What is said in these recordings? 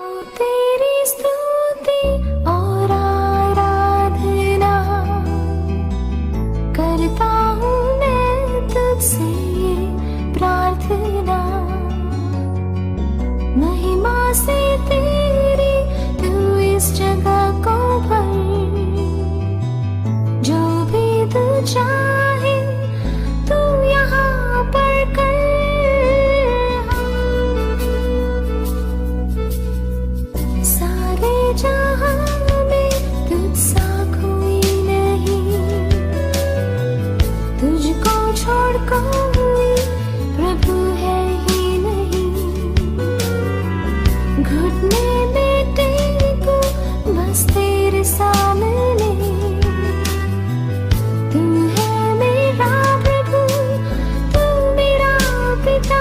तेरी स्तुति और आराधना करता हूँ मैं तुझसे ये प्रार्थना, महिमा से तेरी तू इस जगह को भर, जो भी तू चाहे तू यहाँ पर कर। सारे जहां में तुझसा कोई नहीं, तुझको छोड़ कोई प्रभु है ही नहीं। घुटने में टेको बस तेरे सामने, तू है मेरा प्रभु, तू मेरा पिता।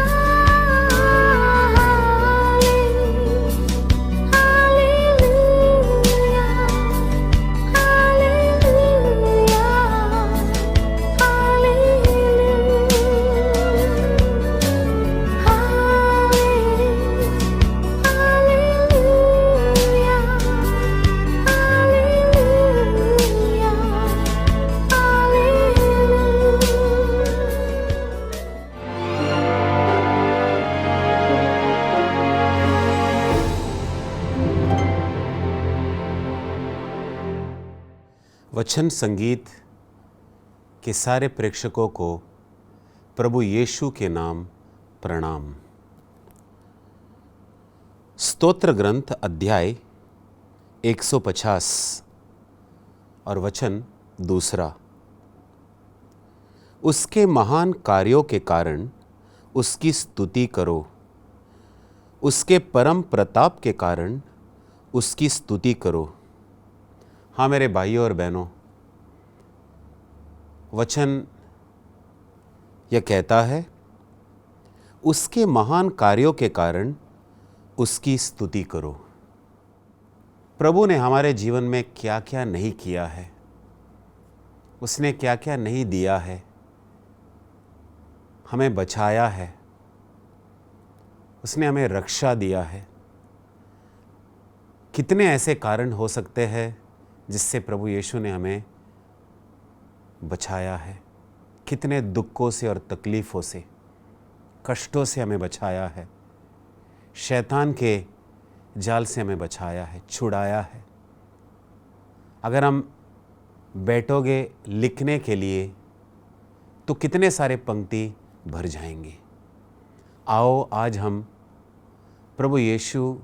वचन संगीत के सारे प्रेक्षकों को प्रभु यीशु के नाम प्रणाम। स्तोत्र ग्रंथ अध्याय 150 और वचन 2। उसके महान कार्यों के कारण उसकी स्तुति करो, उसके परम प्रताप के कारण उसकी स्तुति करो। हाँ मेरे भाइयों और बहनों, वचन यह कहता है उसके महान कार्यों के कारण उसकी स्तुति करो। प्रभु ने हमारे जीवन में क्या क्या नहीं किया है, उसने क्या क्या नहीं दिया है, हमें बचाया है, उसने हमें रक्षा दिया है। कितने ऐसे कारण हो सकते हैं जिससे प्रभु यीशु ने हमें बचाया है, कितने दुखों से और तकलीफ़ों से, कष्टों से हमें बचाया है, शैतान के जाल से हमें बचाया है, छुड़ाया है। अगर हम बैठोगे लिखने के लिए तो कितने सारे पंक्ति भर जाएंगे। आओ आज हम प्रभु यीशु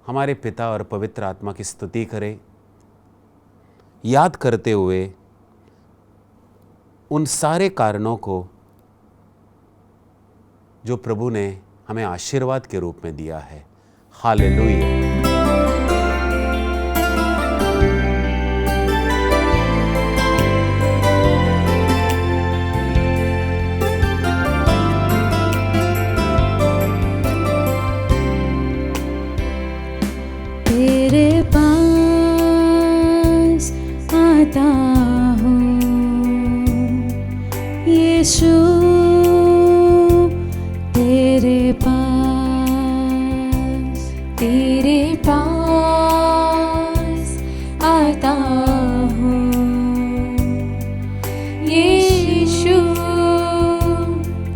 हमारे पिता और पवित्र आत्मा की स्तुति करें, याद करते हुए उन सारे कारणों को जो प्रभु ने हमें आशीर्वाद के रूप में दिया है। हालेलुया। तेरे पास आता हूँ यीशु, तेरे पास आता हूँ यीशु,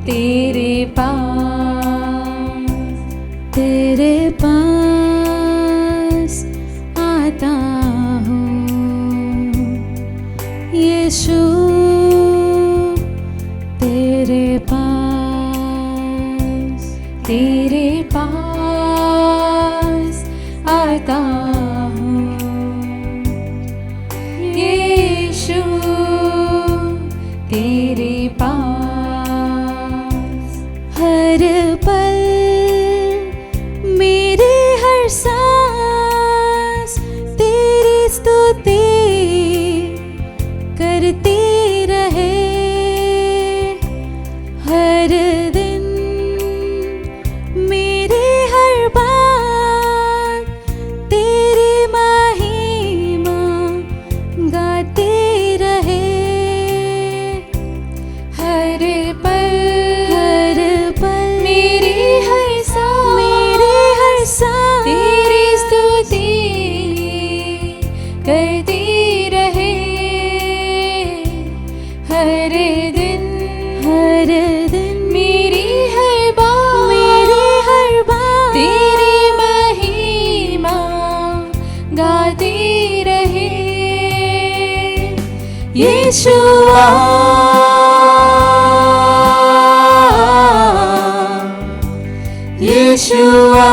तेरे पास आता हूँ यीशु, तेरे पास आता हूँ यीशु, तेरे पास। हर पल मेरे हर सांस तेरी स्तुति करती रहे, हर दिन मेरी हर बात तेरी हर दिन मेरी हर बात तेरी महिमा गाती रहे। यीशुआ यीशुआ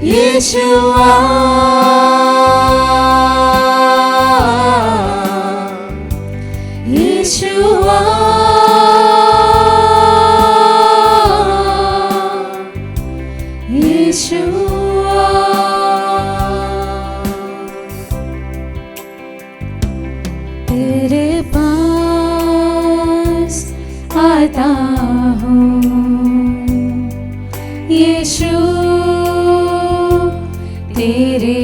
यीशुआ यीशुआ यीशुआ तेरे पास आता हूँ यीशु तेरे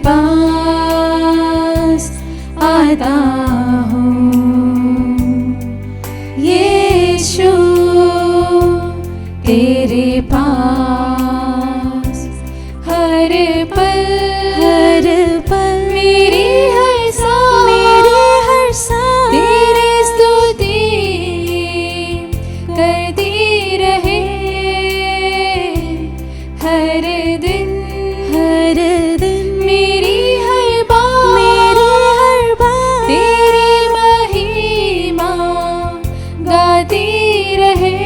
पास आता हूँ यीशु तेरे पास हर पल मेरी हर सांस तेरी स्तुति करती रहे। हर दिन मेरी हर बात तेरी महिमा गाती रहे।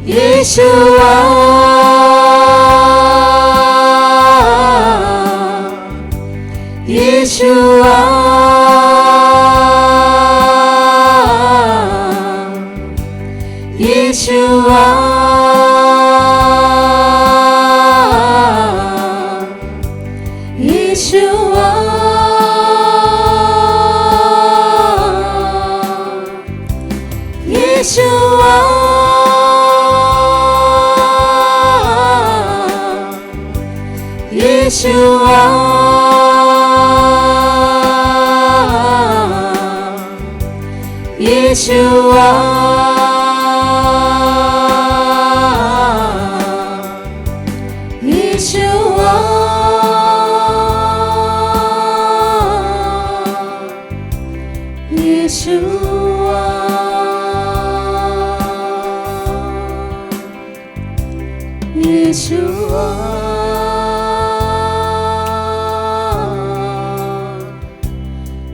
यीशुआ यीशुआ यीशुआ यीशुआ यीशुआ यीशुआ यीशुआ यीशुआ यीशुआ यीशुआ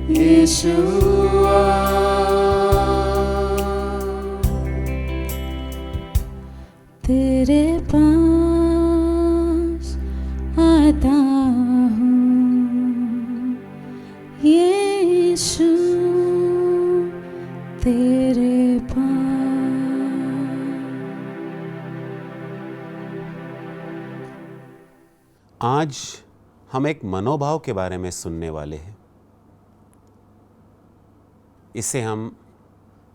यीशुआ तेरे पास आता हूँ यीशु तेरे पास। आज हम एक मनोभाव के बारे में सुनने वाले हैं। इसे हम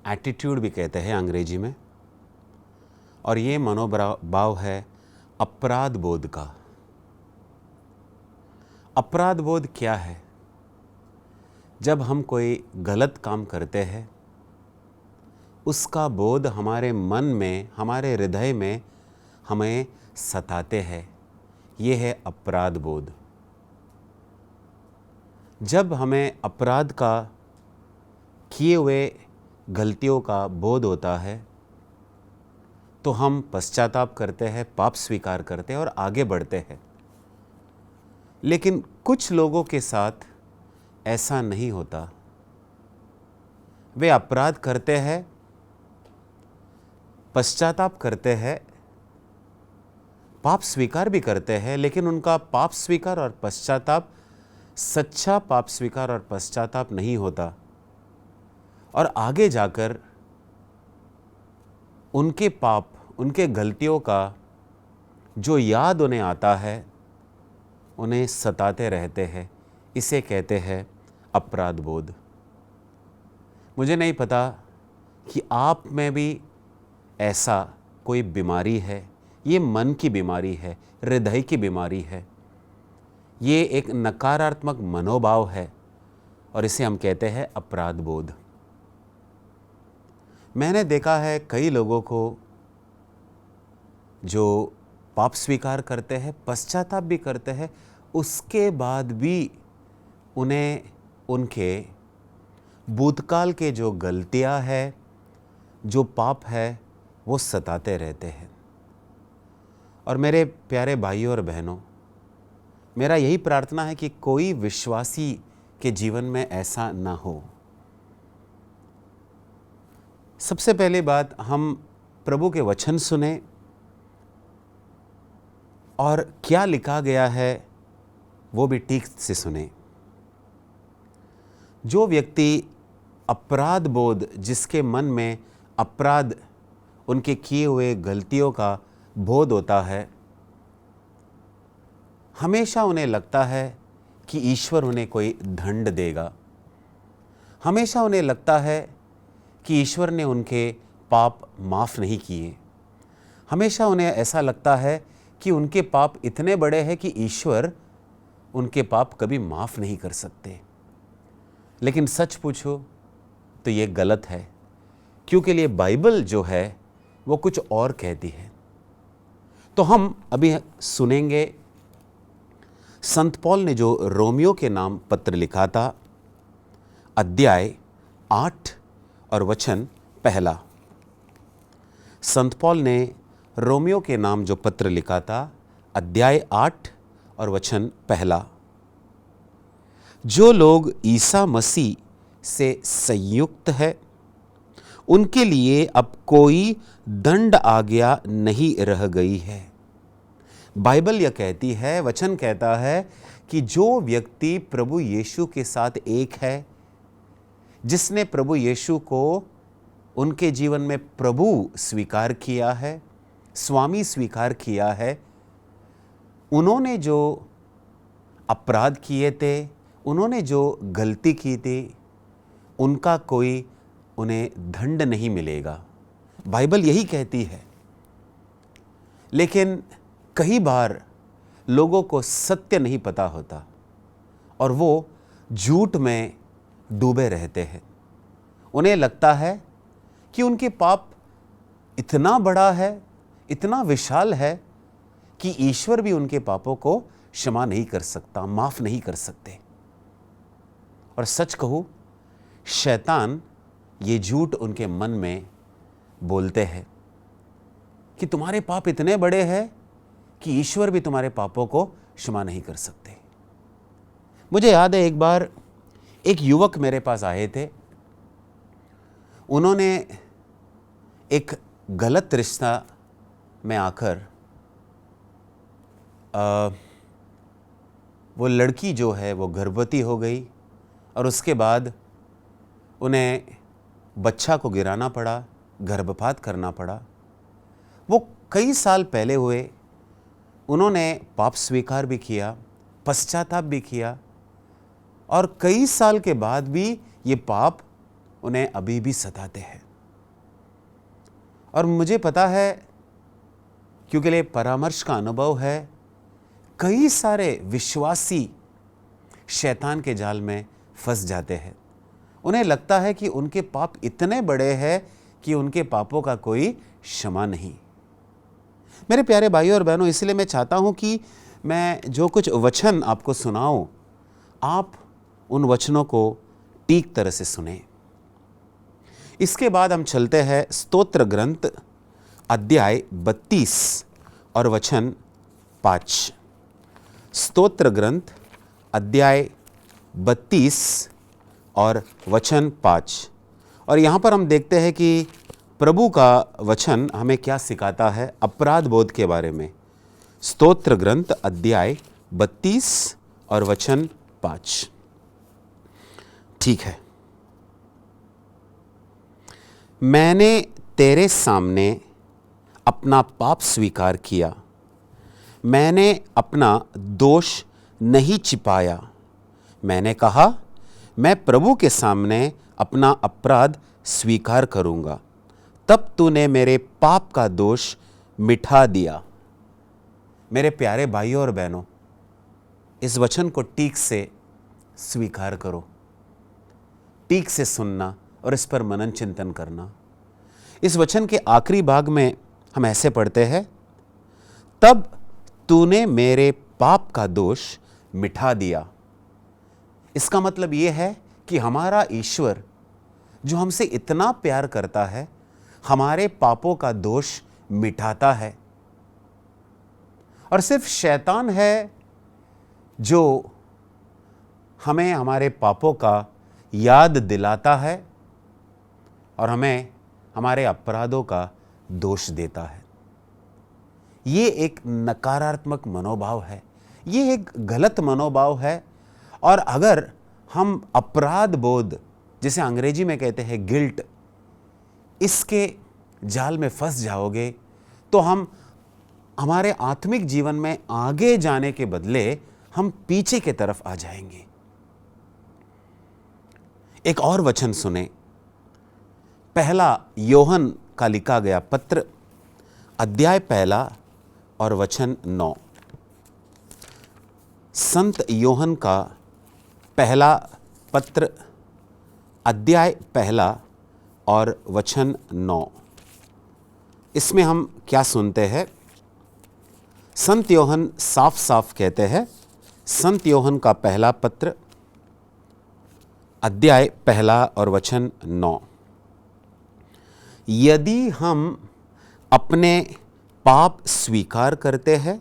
एटीट्यूड भी कहते हैं अंग्रेजी में, और ये मनोभाव है अपराध बोध का। अपराध बोध क्या है? जब हम कोई गलत काम करते हैं, उसका बोध हमारे मन में, हमारे हृदय में हमें सताते हैं। ये है अपराध बोध। जब हमें अपराध का, किए हुए गलतियों का बोध होता है, तो हम पश्चाताप करते हैं, पाप स्वीकार करते हैं और आगे बढ़ते हैं। लेकिन कुछ लोगों के साथ ऐसा नहीं होता। वे अपराध करते हैं, पश्चाताप करते हैं, पाप स्वीकार भी करते हैं, लेकिन उनका पाप स्वीकार और पश्चाताप सच्चा पाप स्वीकार और पश्चाताप नहीं होता। और आगे जाकर उनके पाप, उनके गलतियों का जो याद उन्हें आता है, उन्हें सताते रहते हैं। इसे कहते हैं अपराध बोध। मुझे नहीं पता कि आप में भी ऐसा कोई बीमारी है। ये मन की बीमारी है, हृदय की बीमारी है। ये एक नकारात्मक मनोभाव है और इसे हम कहते हैं अपराध बोध। मैंने देखा है कई लोगों को जो पाप स्वीकार करते हैं, पश्चाताप भी करते हैं, उसके बाद भी उन्हें उनके भूतकाल के जो गलतियां है, जो पाप है, वो सताते रहते हैं। और मेरे प्यारे भाइयों और बहनों, मेरा यही प्रार्थना है कि कोई विश्वासी के जीवन में ऐसा ना हो। सबसे पहली बात, हम प्रभु के वचन सुने और क्या लिखा गया है वो भी ठीक से सुने। जो व्यक्ति अपराध बोध, जिसके मन में अपराध, उनके किए हुए गलतियों का बोध होता है, हमेशा उन्हें लगता है कि ईश्वर उन्हें कोई दंड देगा। हमेशा उन्हें लगता है कि ईश्वर ने उनके पाप माफ़ नहीं किए। हमेशा उन्हें ऐसा लगता है कि उनके पाप इतने बड़े हैं कि ईश्वर उनके पाप कभी माफ़ नहीं कर सकते। लेकिन सच पूछो तो ये गलत है, क्योंकि ये बाइबल जो है वो कुछ और कहती है। तो हम अभी सुनेंगे संत पौल ने जो रोमियो के नाम पत्र लिखा था, अध्याय 8 और वचन 1। संत पौल ने रोमियो के नाम जो पत्र लिखा था, अध्याय 8 और वचन 1। जो लोग ईसा मसीह से संयुक्त है, उनके लिए अब कोई दंड आज्ञा नहीं रह गई है। बाइबल यह कहती है, वचन कहता है कि जो व्यक्ति प्रभु यीशु के साथ एक है, जिसने प्रभु यीशु को उनके जीवन में प्रभु स्वीकार किया है, स्वामी स्वीकार किया है, उन्होंने जो अपराध किए थे, उन्होंने जो गलती की थी, उनका कोई उन्हें दंड नहीं मिलेगा। बाइबल यही कहती है। लेकिन कई बार लोगों को सत्य नहीं पता होता और वो झूठ में डूबे रहते हैं। उन्हें लगता है कि उनके पाप इतना बड़ा है, इतना विशाल है कि ईश्वर भी उनके पापों को क्षमा नहीं कर सकता, माफ नहीं कर सकते। और सच कहूं, शैतान ये झूठ उनके मन में बोलते हैं कि तुम्हारे पाप इतने बड़े हैं कि ईश्वर भी तुम्हारे पापों को क्षमा नहीं कर सकते। मुझे याद है, एक बार एक युवक मेरे पास आए थे। उन्होंने एक गलत रिश्ता में आकर वो लड़की जो है वो गर्भवती हो गई और उसके बाद उन्हें बच्चा को गिराना पड़ा, गर्भपात करना पड़ा। वो कई साल पहले हुए। उन्होंने पाप स्वीकार भी किया, पश्चाताप भी किया, और कई साल के बाद भी ये पाप उन्हें अभी भी सताते हैं। और मुझे पता है, क्योंकि ये परामर्श का अनुभव है, कई सारे विश्वासी शैतान के जाल में फंस जाते हैं। उन्हें लगता है कि उनके पाप इतने बड़े हैं कि उनके पापों का कोई क्षमा नहीं। मेरे प्यारे भाइयों और बहनों, इसलिए मैं चाहता हूं कि मैं जो कुछ वचन आपको सुनाऊं, आप उन वचनों को ठीक तरह से सुने। इसके बाद हम चलते हैं स्तोत्र ग्रंथ अध्याय 32 और वचन 5। स्तोत्र ग्रंथ अध्याय 32 और वचन 5। और यहाँ पर हम देखते हैं कि प्रभु का वचन हमें क्या सिखाता है अपराध बोध के बारे में। स्तोत्र ग्रंथ अध्याय 32 और वचन 5। ठीक है। मैंने तेरे सामने अपना पाप स्वीकार किया, मैंने अपना दोष नहीं छिपाया। मैंने कहा, मैं प्रभु के सामने अपना अपराध स्वीकार करूंगा। तब तूने मेरे पाप का दोष मिटा दिया। मेरे प्यारे भाइयों और बहनों, इस वचन को ठीक से स्वीकार करो, ठीक से सुनना और इस पर मनन चिंतन करना। इस वचन के आखिरी भाग में हम ऐसे पढ़ते हैं, तब तूने मेरे पाप का दोष मिटा दिया। इसका मतलब यह है कि हमारा ईश्वर जो हमसे इतना प्यार करता है, हमारे पापों का दोष मिटाता है। और सिर्फ शैतान है जो हमें हमारे पापों का याद दिलाता है और हमें हमारे अपराधों का दोष देता है। ये एक नकारात्मक मनोभाव है, ये एक गलत मनोभाव है। और अगर हम अपराध बोध, जिसे अंग्रेजी में कहते हैं गिल्ट, इसके जाल में फंस जाओगे तो हम हमारे आत्मिक जीवन में आगे जाने के बदले हम पीछे की तरफ आ जाएंगे। एक और वचन सुने, पहला योहन का लिखा गया पत्र, अध्याय 1 और वचन 9। संत योहन का पहला पत्र, अध्याय 1 और वचन 9। इसमें हम क्या सुनते हैं? संत योहन साफ साफ कहते हैं, संत योहन का पहला पत्र, अध्याय 1 और वचन 9। यदि हम अपने पाप स्वीकार करते हैं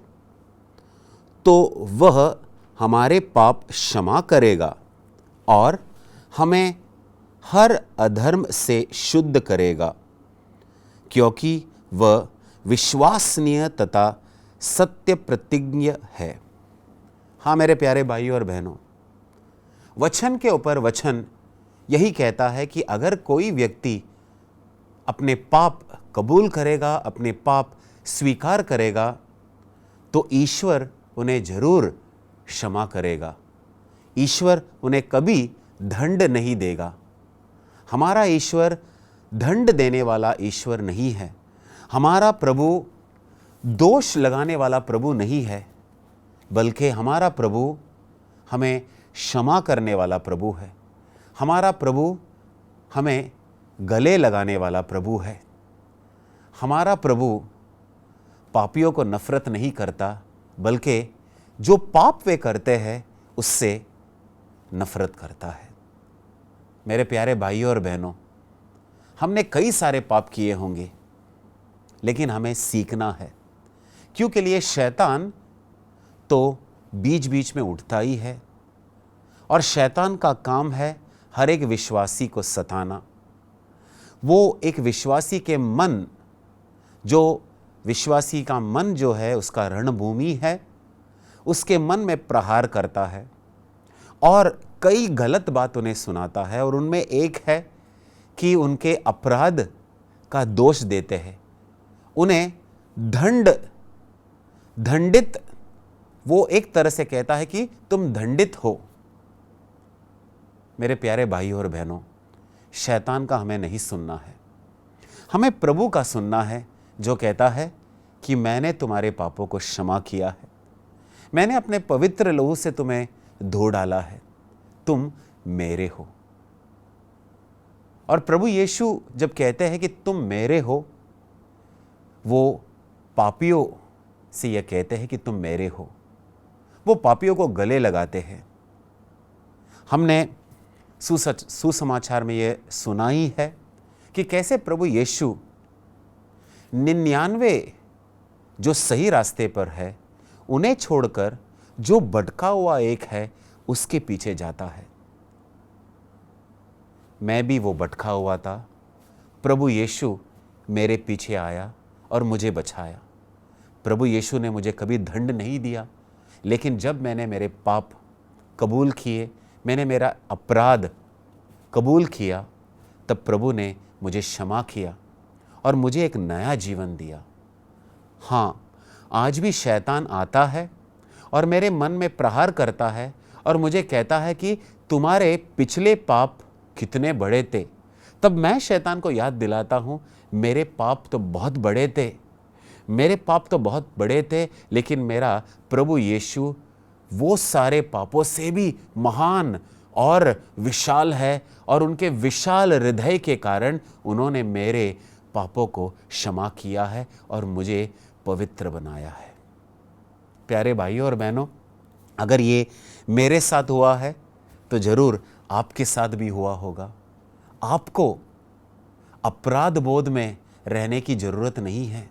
तो वह हमारे पाप क्षमा करेगा और हमें हर अधर्म से शुद्ध करेगा, क्योंकि वह विश्वसनीय तथा सत्य प्रतिज्ञ है। हाँ मेरे प्यारे भाइयों और बहनों, वचन के ऊपर वचन यही कहता है कि अगर कोई व्यक्ति अपने पाप कबूल करेगा, अपने पाप स्वीकार करेगा, तो ईश्वर उन्हें जरूर क्षमा करेगा। ईश्वर उन्हें कभी दंड नहीं देगा। हमारा ईश्वर दंड देने वाला ईश्वर नहीं है। हमारा प्रभु दोष लगाने वाला प्रभु नहीं है, बल्कि हमारा प्रभु हमें क्षमा करने वाला प्रभु है। हमारा प्रभु हमें गले लगाने वाला प्रभु है। हमारा प्रभु पापियों को नफरत नहीं करता, बल्कि जो पाप वे करते हैं उससे नफरत करता है। मेरे प्यारे भाइयों और बहनों, हमने कई सारे पाप किए होंगे, लेकिन हमें सीखना है, क्योंकि लिए शैतान तो बीच बीच में उठता ही है और शैतान का काम है हर एक विश्वासी को सताना। वो एक विश्वासी के मन, जो विश्वासी का मन जो है उसका रणभूमि है, उसके मन में प्रहार करता है और कई गलत बात उन्हें सुनाता है। और उनमें एक है कि उनके अपराध का दोष देते हैं, उन्हें दंडित, वो एक तरह से कहता है कि तुम दंडित हो। मेरे प्यारे भाइयों और बहनों, शैतान का हमें नहीं सुनना है, हमें प्रभु का सुनना है, जो कहता है कि मैंने तुम्हारे पापों को क्षमा किया है, मैंने अपने पवित्र लहू से तुम्हें धो डाला है, तुम मेरे हो। और प्रभु यीशु जब कहते हैं कि तुम मेरे हो, वो पापियों से यह कहते हैं कि तुम मेरे हो। वो पापियों को गले लगाते हैं। हमने सुसमाचार में यह सुना ही है कि कैसे प्रभु यीशु 99 जो सही रास्ते पर है उन्हें छोड़कर जो भटका हुआ एक है उसके पीछे जाता है। मैं भी वो भटका हुआ था, प्रभु यीशु मेरे पीछे आया और मुझे बचाया। प्रभु यीशु ने मुझे कभी दंड नहीं दिया, लेकिन जब मैंने मेरे पाप कबूल किए, मैंने मेरा अपराध कबूल किया, तब प्रभु ने मुझे क्षमा किया और मुझे एक नया जीवन दिया। हाँ, आज भी शैतान आता है और मेरे मन में प्रहार करता है और मुझे कहता है कि तुम्हारे पिछले पाप कितने बड़े थे। तब मैं शैतान को याद दिलाता हूँ, मेरे पाप तो बहुत बड़े थे, मेरे पाप तो बहुत बड़े थे, लेकिन मेरा प्रभु यीशु वो सारे पापों से भी महान और विशाल है और उनके विशाल हृदय के कारण उन्होंने मेरे पापों को क्षमा किया है और मुझे पवित्र बनाया है। प्यारे भाइयों और बहनों, अगर ये मेरे साथ हुआ है तो ज़रूर आपके साथ भी हुआ होगा। आपको अपराध बोध में रहने की ज़रूरत नहीं है।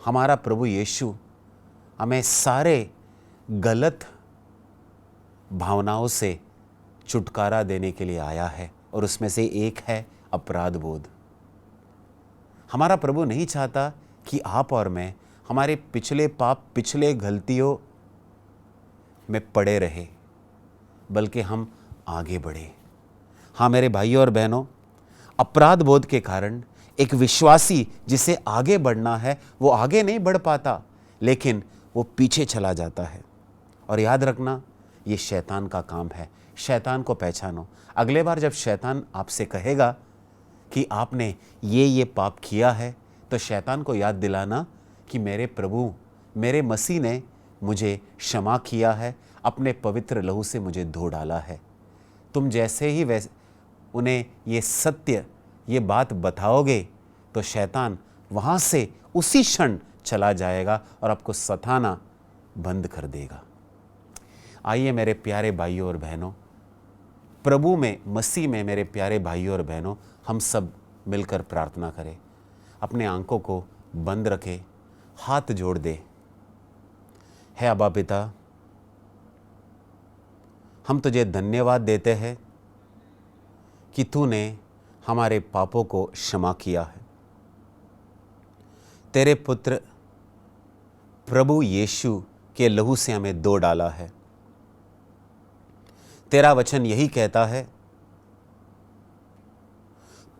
हमारा प्रभु यीशु हमें सारे गलत भावनाओं से छुटकारा देने के लिए आया है, और उसमें से एक है अपराध बोध। हमारा प्रभु नहीं चाहता कि आप और मैं हमारे पिछले पाप, पिछले गलतियों में पड़े रहे, बल्कि हम आगे बढ़े। हाँ मेरे भाइयों और बहनों, अपराध बोध के कारण एक विश्वासी जिसे आगे बढ़ना है वो आगे नहीं बढ़ पाता, लेकिन वो पीछे चला जाता है। और याद रखना, ये शैतान का काम है। शैतान को पहचानो। अगले बार जब शैतान आपसे कहेगा कि आपने ये पाप किया है, तो शैतान को याद दिलाना कि मेरे प्रभु, मेरे मसीह ने मुझे क्षमा किया है, अपने पवित्र लहू से मुझे धो डाला है। तुम जैसे ही वैसे उन्हें ये सत्य, ये बात बताओगे, तो शैतान वहाँ से उसी क्षण चला जाएगा और आपको सताना बंद कर देगा। आइए मेरे प्यारे भाइयों और बहनों, प्रभु में, मसीह में मेरे प्यारे भाइयों और बहनों, हम सब मिलकर प्रार्थना करें। अपने आंखों को बंद रखें, हाथ जोड़ दे। है अब्बा पिता, हम तुझे धन्यवाद देते हैं कि तूने हमारे पापों को क्षमा किया है। तेरे पुत्र प्रभु यीशु के लहू से हमें धो डाला है। तेरा वचन यही कहता है,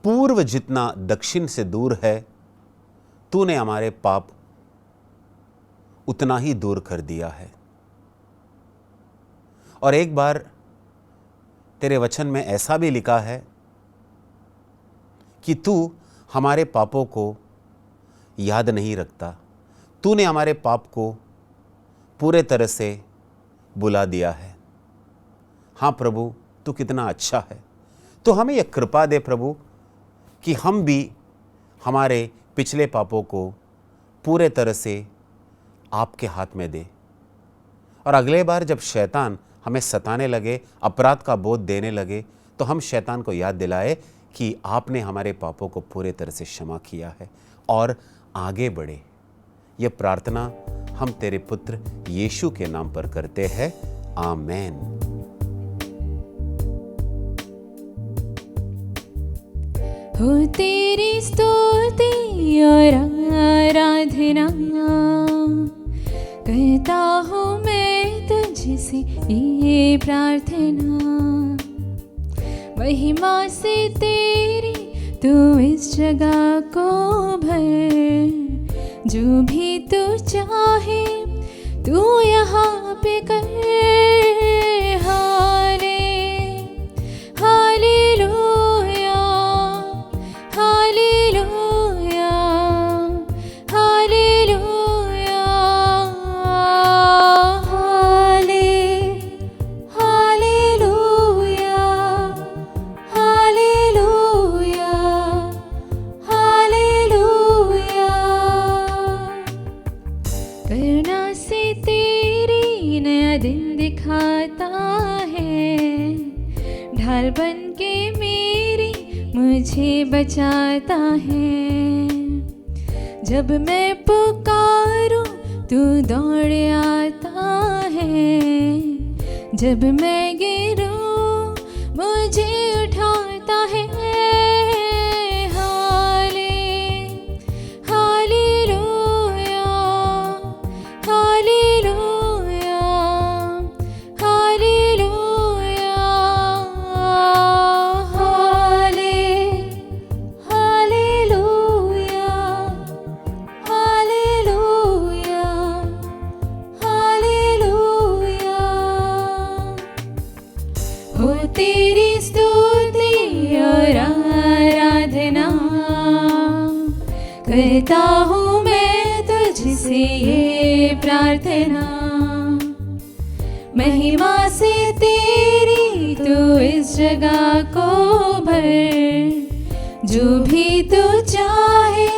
पूर्व जितना दक्षिण से दूर है, तूने हमारे पाप उतना ही दूर कर दिया है। और एक बार तेरे वचन में ऐसा भी लिखा है कि तू हमारे पापों को याद नहीं रखता। तूने हमारे पाप को पूरे तरह से बुला दिया है। हाँ प्रभु, तू कितना अच्छा है। तो हमें यह कृपा दे प्रभु कि हम भी हमारे पिछले पापों को पूरे तरह से आपके हाथ में दे। और अगले बार जब शैतान हमें सताने लगे, अपराध का बोध देने लगे, तो हम शैतान को याद दिलाए कि आपने हमारे पापों को पूरे तरह से क्षमा किया है और आगे बढ़े। यह प्रार्थना हम तेरे पुत्र यीशु के नाम पर करते हैं। आमेन। हो तेरी स्तुति और आराधना करता हूँ मैं तुझसे ये प्रार्थना। महिमा से तेरी तू इस जगह को भर, जो भी तू चाहे तू यहाँ पे कर। Hallelujah, hallelujah, hallelujah, hallelujah, hallelujah, hallelujah. करुणा से तेरी नया दिन दिखाता है, ढाल बन के मेरी मुझे बचाता है। जब मैं पुकारूं तू दौड़ आता है, जब मैं गिरूं मुझे उठाता है। Hallelujah, hallelujah, hallelujah, hallelujah, hallelujah, hallelujah. हो तेरी स्तुति और आराधना करता हूँ मैं तुझसे ये प्रार्थना। महिमा से तेरी तू इस जगह को भर, जो भी तू चाहे